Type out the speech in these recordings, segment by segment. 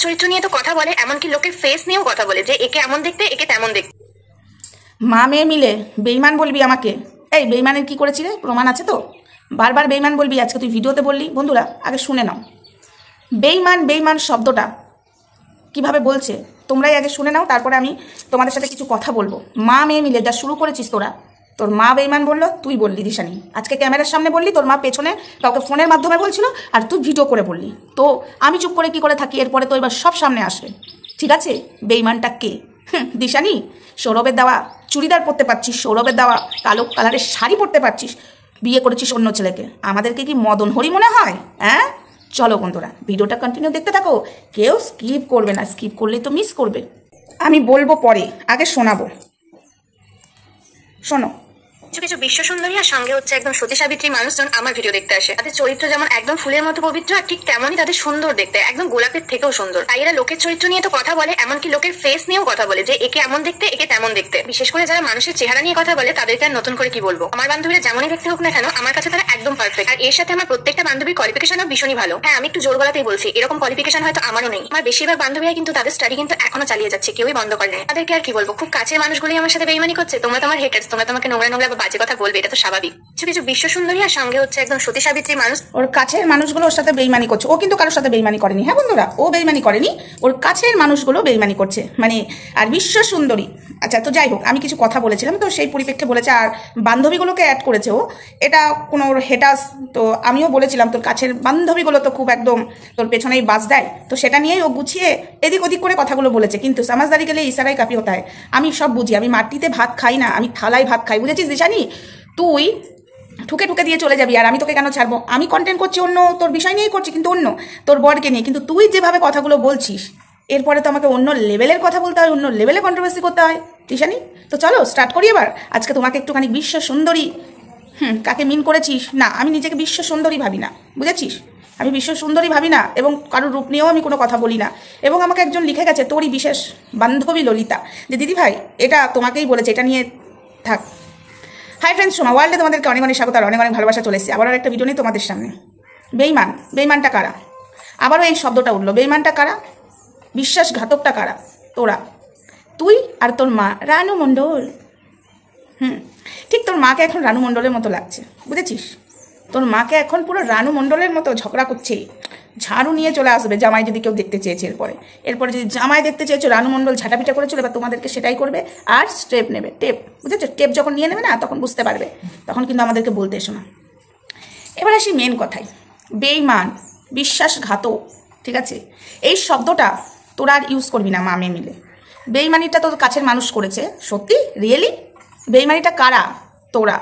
চরিত্র নিয়ে তো কথা বলে, এমনকি লোকের ফেস নিয়েও কথা বলে যে একে এমন দেখতে, একে তেমন দেখতে। মা মেয়ে মিলে বেইমান বলবি আমাকে? এই বেইমানের কি করেছি রে? প্রমাণ আছে তো? বারবার বেইমান বলবি, আজকে তুই ভিডিওতে বললি। বন্ধুরা আগে শুনে নাও বেইমান বেইমান শব্দটা কিভাবে বলছে, তোমরাই আগে শুনে নাও, তারপরে আমি তোমাদের সাথে কিছু কথা বলবো। মা মেয়ে মিলে যা শুরু করেছিস তোরা, তোর মা বেইমান বললো, তুই বললি দিশানি, আজকে ক্যামেরার সামনে বললি, তোর মা পেছনে কাউকে ফোনের মাধ্যমে বলছিল, আর তুই ভিডিও করে বললি। তো আমি চুপ করে কি করে থাকি? এরপরে তো এবার সব সামনে আসবে, ঠিক আছে? বেইমানটা কে? দিশানি, সৌরভের দেওয়া চুড়িদার পরতে পারছিস, সৌরভের দেওয়া কালো কালারের শাড়ি পরতে পারছিস, বিয়ে করেছিস অন্য ছেলেকে, আমাদেরকে কি মদন হরি মনে হয়? হ্যাঁ, চলো বন্ধুরা ভিডিওটা কন্টিনিউ দেখতে থাকো, কেউ স্কিপ করবে না, স্কিপ করলেই তো মিস করবে। আমি বলবো পরে, আগে শোনাবো, শোনো। কিছু কিছু বিশ্ব সুন্দরী আর সঙ্গে হচ্ছে একদম সতী সাবিত্রী মানুষজন আমার ভিডিও দেখতে আসে। তাদের চরিত্র যেমন একদম ফুলের মতো পবিত্র, আর ঠিক তেমনই তাদের সুন্দর দেখতে, একদম গোলাপের থেকেও সুন্দর। তাই এরা লোকের চরিত্র নিয়ে তো কথা বলে, এমনকি লোকের ফেস নিয়েও কথা বলে যে একে এমন দেখতে, একে তেমন দেখতে। বিশেষ করে যারা মানুষের চেহারা নিয়ে কথা বলে তাদেরকে আর নতুন করে কি বলবো। আমার বান্ধবীরা যেমনই দেখতে হোক না কেন, আমার কাছে তারা একদম পারফেক্ট। আর এর সাথে আমার প্রত্যেকটা বান্ধবীর কোয়ালিফিকেশনও ভীষণই ভালো। হ্যাঁ, আমি একটু জোর গলাতেই বলছি, এরকম কোয়ালিফিকেশন হয়তো আমারও নেই। আমার বেশিরভাগ বান্ধবীরা কিন্তু তাদের স্টাডি কিন্তু এখনো চালিয়ে যাচ্ছে, কেউই বন্ধ করেনি। তাদেরকে আর কি বলবো, খুব কাছের মানুষগুলোই আমার সাথে বেইমানি করছে। তোমরা তোমার হেটার্স, তোমরা তোমাকে নোংরা নোংরা বা বাজে কথা বলবে, এটা তো স্বাভাবিক। কিছু কিছু বিশ্ব সুন্দরী আর সঙ্গে হচ্ছে একদম সতী সাবিত্রী মানুষ, ওর কাছের মানুষগুলো ওর সাথে বেইমানি করছে। ও কিন্তু কারোর সাথে বেইমানি করেনি, হ্যাঁ বন্ধুরা, ও বেইমানি করেনি, ওর কাছের মানুষগুলো বেইমানি করছে মানে। আর বিশ্ব সুন্দরী, আচ্ছা তো যাই হোক, আমি কিছু কথা বলেছিলাম তো সেই পরিপ্রেক্ষে বলেছে, আর বান্ধবীগুলোকে অ্যাড করেছে ও, এটা কোনো ওর হেটাস। তো আমিও বলেছিলাম তোর কাছের বান্ধবীগুলো তো খুব একদম তোর পেছনেই বাস দেয়, তো সেটা নিয়েই ও গুছিয়ে এদিক ওদিক করে কথাগুলো বলেছে। কিন্তু সমাজদারি গেলে ইশারাই কাপি হতে হয়। আমি সব বুঝি, আমি মাটিতে ভাত খাই না, আমি থালায় ভাত খাই, বুঝেছিস দিশানি? তুই ঠুকে ঠুকে দিয়ে চলে যাবি, আর আমি তোকে কেন ছাড়বো? আমি কন্টেন্ট করছি অন্য, তোর বিষয় নিয়েই করছি, কিন্তু অন্য তোর বরকে নিয়ে। কিন্তু তুই যেভাবে কথাগুলো বলছিস, এরপরে তো আমাকে অন্য লেভেলের কথা বলতে হয়, অন্য লেভেলে কন্ট্রোভার্সি করতে হয়, দিশানি। তো চলো স্টার্ট করি এবার। আজকে তোমাকে একটুখানি বিশ্ব সুন্দরী, কাকে মিন করেছিস? না, আমি নিজেকে বিশ্ব সুন্দরী ভাবি না, বুঝেছিস? আমি বিশ্ব সুন্দরী ভাবি না, এবং কারোর রূপ নিয়েও আমি কোনো কথা বলি না। এবং আমাকে একজন লিখে গেছে, তোরই বিশেষ বান্ধবী ললিতা, যে দিদি ভাই এটা তোমাকেই বলেছে, এটা নিয়ে থাক। হাই ফ্রেন্ডস, সোমা ওয়ার্ল্ডে তোমাদেরকে অনেক অনেক স্বাগত আর অনেক অনেক ভালোবাসা চলে এসেছে আবারও একটা ভিডিও নিয়ে তোমাদের সামনে। বেইমান, বেইমানটা কারা? আবারও এই শব্দটা উঠলো, বেইমানটা কারা? বিশ্বাসঘাতকটা কারা? তোরা, তুই আর তোর মা রানু মণ্ডল। ঠিক তোর মাকে এখন রানু মণ্ডলের মতো লাগছে, বুঝেছিস? তোর মাকে এখন পুরো রানু মণ্ডলের মতো ঝগড়া করছে, ঝাড়ু নিয়ে চলে আসবে জামাই যদি কেউ দেখতে চেয়েছে। এরপরে যদি জামাই দেখতে চেয়েছো, রানু মণ্ডল ঝাঁটাপিটা করে চলে, এবার তোমাদেরকে সেটাই করবে। আর স্টেপ নেবে, টেপ, বুঝেছো? টেপ যখন নিয়ে নেবে না, তখন বুঝতে পারবে, তখন কিন্তু আমাদেরকে বলতে এসো না। এবার আসি মেন কথায়, বেইমান, বিশ্বাসঘাতক, ঠিক আছে? এই শব্দটা তোরা আর ইউজ করবি না মা মেয়ে মিলে। বেইমানিটা তোর কাছের মানুষ করেছে, সত্যি রিয়েলি? বেইমানিটা কারা? তোরা।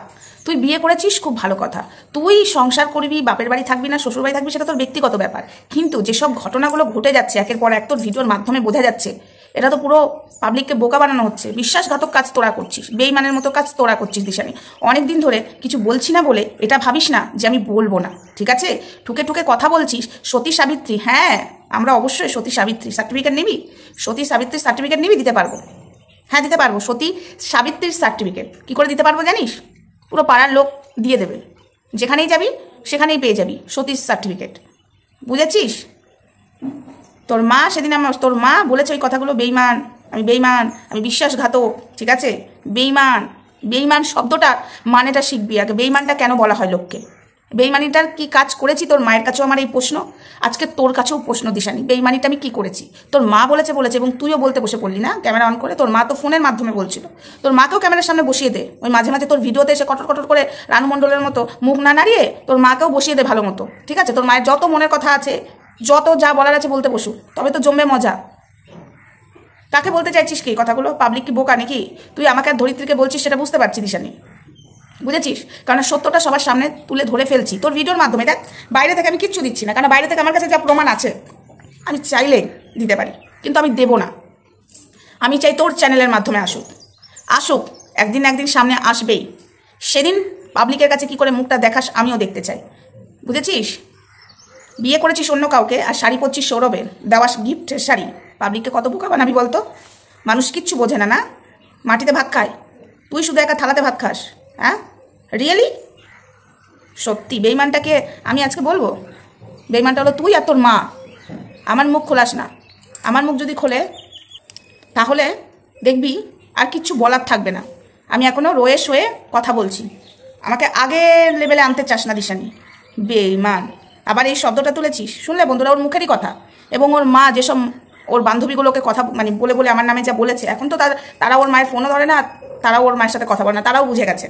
তুই বিয়ে করেছিস, খুব ভালো কথা, তুই সংসার করবি, বাপের বাড়ি থাকবি না শ্বশুর বাড়ি থাকবি, সেটা তোর ব্যক্তিগত ব্যাপার। কিন্তু যেসব ঘটনাগুলো ঘটে যাচ্ছে একের পর এক, তোর ভিডিওর মাধ্যমে বোঝা যাচ্ছে, এটা তো পুরো পাবলিককে বোকা বানানো হচ্ছে। বিশ্বাসঘাতক কাজ তোরা করছিস, বেইমানের মতো কাজ তোরা করছিস দিশানি। অনেকদিন ধরে কিছু বলছি না বলে এটা ভাবিস না যে আমি বলবো না, ঠিক আছে? ঠুকে ঠুকে কথা বলছিস। সতী সাবিত্রী, হ্যাঁ আমরা অবশ্যই সতী সাবিত্রী সার্টিফিকেট নিবি, সতী সাবিত্রীর সার্টিফিকেট নিবি, দিতে পারবো। হ্যাঁ দিতে পারবো, সতী সাবিত্রীর সার্টিফিকেট। কী করে দিতে পারবো জানিস? পুরো পাড়ার লোক দিয়ে দেবে, যেখানেই যাবি সেখানেই পেয়ে যাবি সতীর সার্টিফিকেট, বুঝেছিস? তোর মা সেদিন তোর মা বলেছে ওই কথাগুলো, বেইমান, আমি বেইমান, আমি বিশ্বাসঘাতক, ঠিক আছে? বেইমান, বেইমান শব্দটার মানেটা শিখবি আগে। বেইমানটা কেন বলা হয় লোককে? বেইমানিটার কি কাজ করেছি? তোর মায়ের কাছেও আমার এই প্রশ্ন, আজকে তোর কাছেও প্রশ্ন দিশানি, বেইমানিটা আমি কি করেছি? তোর মা বলেছে এবং তুইও বলতে বসে পড়লি না ক্যামেরা অন করে। তোর মা তো ফোনের মাধ্যমে বলছিল, তোর মাকেও ক্যামেরার সামনে বসিয়ে দে। ওই মাঝে মাঝে তোর ভিডিওতে এসে কটর কটর করে রানু মণ্ডলের মতো মুখ না নাড়িয়ে তোর মাকেও বসিয়ে দে ভালো মতো, ঠিক আছে? তোর মায়ের যত মনের কথা আছে, যত যা বলার আছে বলতে বসু, তবে তো জমবে মজা। কাকে বলতে চাইছিস কি কথাগুলো? পাবলিক কি বোকা নাকি? তুই আমাকে আর ধরিত্রীকে বলছিস, সেটা বুঝতে পারছি দিশানি, বুঝেছিস? কারণ সত্যটা সবার সামনে তুলে ধরে ফেলছি তোর ভিডিওর মাধ্যমে। দেখ, বাইরে থেকে আমি কিচ্ছু দিচ্ছি না, কারণ বাইরে থেকে আমার কাছে যা প্রমাণ আছে আমি চাইলে দিতে পারি, কিন্তু আমি দেবো না। আমি চাই তোর চ্যানেলের মাধ্যমে আসুক, একদিন একদিন সামনে আসবেই। সেদিন পাবলিকের কাছে কি করে মুখটা দেখাস আমিও দেখতে চাই, বুঝেছিস? বিয়ে করেছিস অন্য কাউকে, আর শাড়ি পরছিস সৌরভের দেওয়া গিফটের শাড়ি। পাবলিককে কত বোকা বানাবি বলতো? মানুষ কিচ্ছু বোঝে না, না? মাটিতে ভাত খায়, তুই শুধু একা থালাতে ভাত খাস। হ্যাঁ রিয়েলি? সত্যি বেইমানটাকে আমি আজকে বলবো, বেইমানটা হলো তুই আর তোর মা। আমার মুখ খোলাস না, আমার মুখ যদি খোলে তাহলে দেখবি আর কিচ্ছু বলার থাকবে না। আমি এখনও রয়ে শোয়ে কথা বলছি, আমাকে আগের লেভেলে আনতে চাস না দিশানি, বেঈমান। আবার এই শব্দটা তুলেছিস, শুনলে বন্ধুরা ওর মুখেরই কথা, এবং ওর মা যেসব ওর বান্ধবীগুলোকে কথা মানে বলে বলে আমার নামে যা বলেছে, এখন তো তারা ওর মায়ের ফোনও ধরে না, তারাও ওর মায়ের সাথে কথা বলে না, তারাও বুঝে গেছে।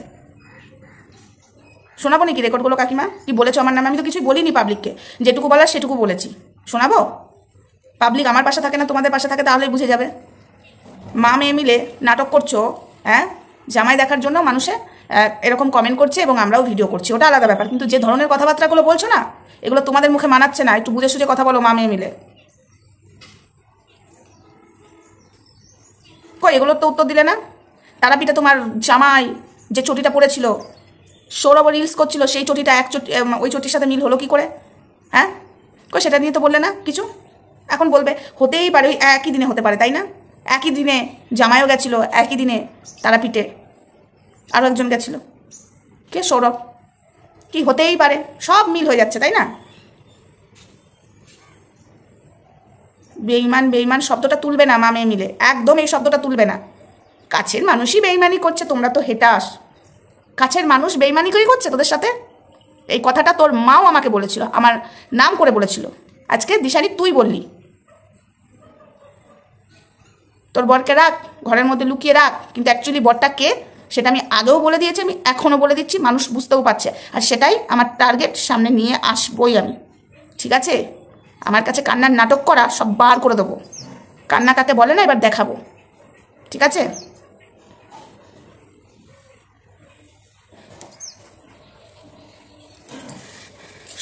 শোনাবো নাকি রেকর্ডগুলো কাকিমা কি বলেছো আমার নামে? আমি তো কিছুই বলিনি পাবলিককে, যেটুকু বলার সেটুকু বলেছি। শোনাবো? পাবলিক আমার পাশে থাকে না তোমাদের পাশে থাকে, তাহলেই বুঝে যাবে। মা মেয়ে মিলে নাটক করছো, হ্যাঁ, জামাই দেখার জন্য মানুষে এরকম কমেন্ট করছে এবং আমরাও ভিডিও করছি, ওটা আলাদা ব্যাপার। কিন্তু যে ধরনের কথাবার্তাগুলো বলছো না, এগুলো তোমাদের মুখে মানাচ্ছে না। একটু বুঝে সুঝে কথা বলো মা মেয়ে মিলে। কই এগুলোর তো উত্তর দিলে না। তারাপীঠে তোমার জামাই যে চটিটা পরেছিল, সৌরভ রিলস করছিল, সেই চটিটা ওই চটির সাথে মিল হলো কি করে? হ্যাঁ, কই সেটা নিয়ে তো বললে না কিছু। এখন বলবে হতেই পারে, ওই একই দিনে হতে পারে, তাই না? একই দিনে জামাইও গেছিল, একই দিনে তারাপীঠে আরও একজন গেছিল, কে? সৌরভ। কি হতেই পারে, সব মিল হয়ে যাচ্ছে, তাই না? বেঈমান বেঈমান শব্দটা তুলবে না মা মেয়ে মিলে, একদম এই শব্দটা তুলবে না। কাছের মানুষই বেঈমানি করছে, তোমরা তো হেটাস। কাছের মানুষ বেঈমানি করেই করছে তোদের সাথে। এই কথাটা তোর মাও আমাকে বলেছিল, আমার নাম করে বলেছিল। আজকে দিশানি তুই বললি তোর বরকে রাখ, ঘরের মধ্যে লুকিয়ে রাখ, কিন্তু অ্যাকচুয়ালি বরটা কে সেটা আমি আগেও বলে দিয়েছি, আমি এখনও বলে দিচ্ছি, মানুষ বুঝতেও পারছে। আর সেটাই আমার টার্গেট, সামনে নিয়ে আসবই আমি, ঠিক আছে? আমার কাছে কান্নার নাটক করা সব বার করে দেবো। কান্না কাকে বলে না এবার দেখাবো, ঠিক আছে?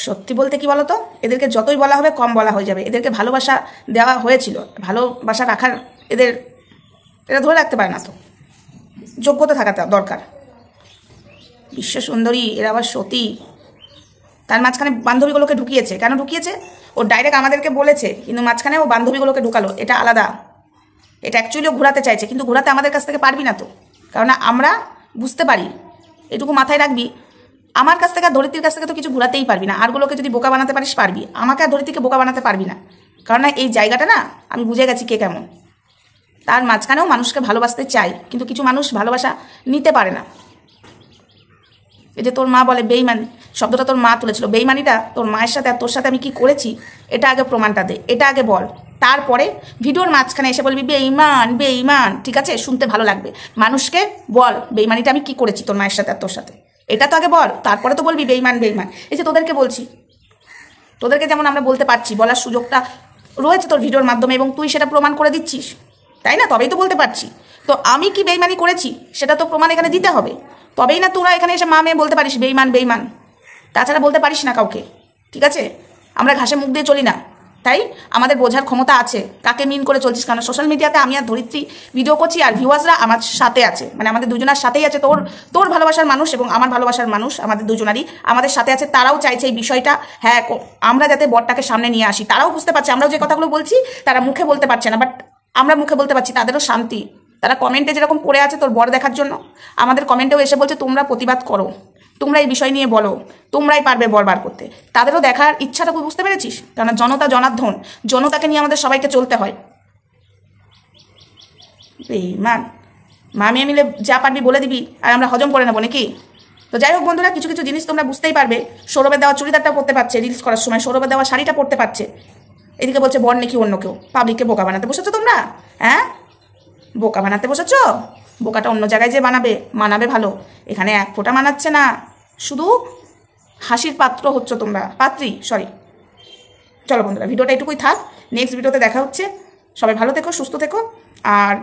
সত্যি বলতে কি বলো তো, এদেরকে যতই বলা হবে কম বলা হয়ে যাবে। এদেরকে ভালোবাসা দেওয়া হয়েছিল, ভালোবাসা রাখার এরা ধরে রাখতে পারে না, তো যোগ্যতা থাকা দরকার। বিশ্ব সুন্দরী, এরা আবার সতী। তার মাঝখানে বান্ধবীগুলোকে ঢুকিয়েছে। কেন ঢুকিয়েছে? ও ডাইরেক্ট আমাদেরকে বলেছে, কিন্তু মাঝখানে ও বান্ধবীগুলোকে ঢুকালো, এটা আলাদা। এটা অ্যাকচুয়ালিও ঘোরাতে চাইছে, কিন্তু ঘোরাতে আমাদের কাছ থেকে পারবি না তো, কারণ আমরা বুঝতে পারি। এটুকু মাথায় রাখবি, আমার কাছ থেকে আর ধরিত্রীর কাছ থেকে তো কিছু ঘোরাতেই পারবি না। আরগুলোকে যদি বোকা বানাতে পারিস পারবি, আমাকে আর ধরিত্রীকে বোকা বানাতে পারবি না, কারণ এই জায়গাটা না আমি বুঝে গেছি কে কেমন। তার মাঝখানেও মানুষকে ভালোবাসতে চাই, কিন্তু কিছু মানুষ ভালোবাসা নিতে পারে না। এই যে তোর মা বলে বেইমান, শব্দটা তোর মা তুলেছিল। বেইমানিটা তোর মায়ের সাথে আর তোর সাথে আমি কি করেছি এটা আগে প্রমাণটা দে, এটা আগে বল, তারপরে ভিডিওর মাঝখানে এসে বলবি বেইমান বেইমান। ঠিক আছে, শুনতে ভালো লাগবে। মানুষকে বল বেইমানিটা আমি কি করেছি তোর মায়ের সাথে আর তোর সাথে, এটা তো আগে বল, তারপরে তো বলবি বেইমান বেইমান। এই যে তোদেরকে বলছি, তোদেরকে যেমন আমরা বলতে পারছি, বলার সুযোগটা রয়েছে তোর ভিডিওর মাধ্যমে, এবং তুই সেটা প্রমাণ করে দিচ্ছিস, তাই না? তবেই তো বলতে পারছি। তো আমি কি বেইমানি করেছি সেটা তো প্রমাণ এখানে দিতে হবে, তবেই না তোরা এখানে এসে মা মেয়ে বলতে পারিস বেইমান বেইমান। তাছাড়া বলতে পারিস না কাউকে, ঠিক আছে? আমরা ঘাসে মুখ দিয়ে চলি না, তাই আমাদের বোঝার ক্ষমতা আছে কাকে মিন করে চলছিস। কারণ সোশ্যাল মিডিয়াতে আমি আর ধরিত্রী ভিডিও করছি, আর ভিউয়ার্সরা আমার সাথে আছে, মানে আমাদের দুজনের সাথেই আছে। তোর ভালোবাসার মানুষ এবং আমার ভালোবাসার মানুষ, আমাদের দুজনারই আমাদের সাথে আছে। তারাও চাইছে এই বিষয়টা, হ্যাঁ, আমরা যাতে বরটাকে সামনে নিয়ে আসি। তারাও বুঝতে পারছে আমরাও যে কথাগুলো বলছি তারা মুখে বলতে পারছে না, বাট আমরা মুখে বলতে পারছি, তাদেরও শান্তি। তারা কমেন্টে যেরকম পড়ে আছে তোর বর দেখার জন্য, আমাদের কমেন্টেও এসে বলছে তোমরা প্রতিবাদ করো, তোমরা এই বিষয় নিয়ে বলো, তোমরাই পারবে বর বার করতে। তাদেরও দেখার ইচ্ছাটা বুঝতে পেরেছিস? কারণ জনতা জনার্দন, জনতাকে নিয়ে আমাদের সবাইকে চলতে হয়। বেঈমান, মা মেয়ে মিলে যা পারবি বলে দিবি, আর আমরা হজম করে নেবো নাকি? তো যাই হোক বন্ধুরা, কিছু কিছু জিনিস তোমরা বুঝতেই পারবে। সৌরভের দেওয়া চুড়িদারটা পরতে পারছে রিলস করার সময়, সৌরভের দেওয়া শাড়িটা পরতে পারছে, এদিকে বলছে বর নাকি অন্য কেউ। পাবলিককে বোকা বানাতে বসেছো তোমরা, হ্যাঁ? বোকা বানাতে বসেছো। বোকাটা অন্য জায়গায় যে মানাবে ভালো, এখানে এক ফোঁটা মানাচ্ছে না, শুধু হাসির পাত্র হচ্ছ তোমরা, পাত্রী, সরি। চলো বন্ধুরা, ভিডিওটা এটুকুই থাক, নেক্সট ভিডিওতে দেখা হচ্ছে। সবাই ভালো থেকো, সুস্থ থেকো। আর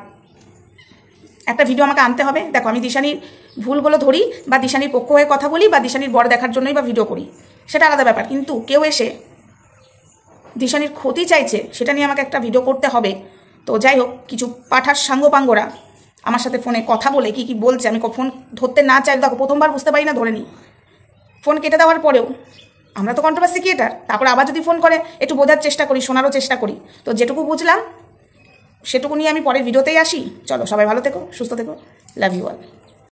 একটা ভিডিও আমাকে আনতে হবে। দেখো, আমি দিশানির ভুলগুলো ধরি, বা দিশানির পক্ষ হয়ে কথা বলি, বা দিশানির বর দেখার জন্যই বা ভিডিও করি, সেটা আলাদা ব্যাপার। কিন্তু কেউ এসে দিশানির ক্ষতি চাইছে, সেটা নিয়ে আমাকে একটা ভিডিও করতে হবে। তো যাই হোক, কিছু পাঠার সাঙ্গপাঙ্গরা আমার সাথে ফোনে কথা বলে কি কি বলছে, আমি ফোন ধরতে না চাই, দেখো প্রথমবার বুঝতে পারি না, ধরে নিই। ফোন কেটে দেওয়ার পরেও আমরা তো কন্ট্রোভার্সি ক্রিয়েটার, তারপরে আবার যদি ফোন করে একটু বোঝার চেষ্টা করি, শোনারও চেষ্টা করি। তো যেটুকু বুঝলাম সেটুকু নিয়ে আমি পরের ভিডিওতেই আসি। চলো, সবাই ভালো থেকো, সুস্থ থেকো, লাভ ইউ অল।